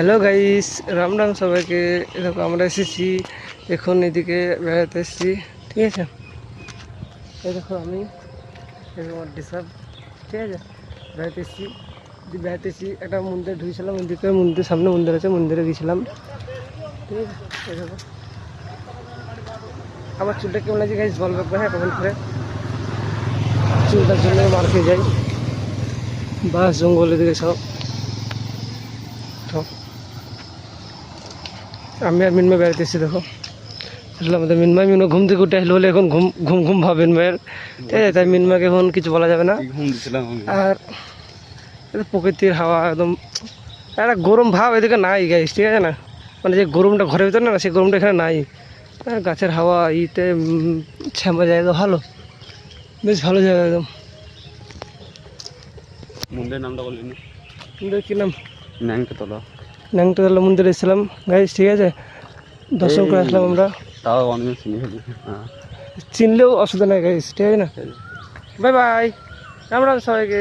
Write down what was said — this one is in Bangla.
হ্যালো গাইস, রাম রাম সবাইকে। দেখো আমরা এসেছি এখন এদিকে বেড়াতে এসেছি, ঠিক আছে। এই দেখো আমি আমার ডিসাব, ঠিক আছে, বেড়াতে এসেছি একটা মন্দিরে ঢুকেছিলাম, মন্দিরের সামনে মন্দির আছে, মন্দিরে গেছিলাম, ঠিক আছে। এই দেখো আমার চুলটা কেমন লাগছে গাইস বলবে একবার, হ্যাঁ কমেন্ট করে। চুলটার জন্য মার খেয়ে যাই, বাস জঙ্গলের দিকে সব। আমি আর মিনময় বেড়াতে এসেছি। দেখো আমাদের মিনময় ঘুম থেকে উঠে আসলে বলে এখন ঘুম ঘুম ঘুম ভাব মিনময়ের, ঠিক আছে। তাই মিনময়কে এখন কিছু বলা যাবে না। আর প্রকৃতির হাওয়া একদম একটা গরম ভাব এদিকে নাই গাইস, ঠিক আছে না। মানে যে গরমটা ঘরের ভিতরে না, সেই গরমটা এখানে নাই। গাছের হাওয়া ইতে শ্যামা যায় তো ভালো, বেশ ভালো জায়গা একদম। মন্দিরের নামটা বললেন? মন্দির কি নাম? ন্যাংটাতলা। ন্যাংটাতলা মন্দিরে এসেছিলাম গাইস, ঠিক আছে। দর্শন করে আসলাম আমরা। তাও অনেক চিনি ফেলি, চিনলেও অসুবিধা নাই গাইস, ঠিক আছে না। বাই বাই, রাম রাম সবাইকে।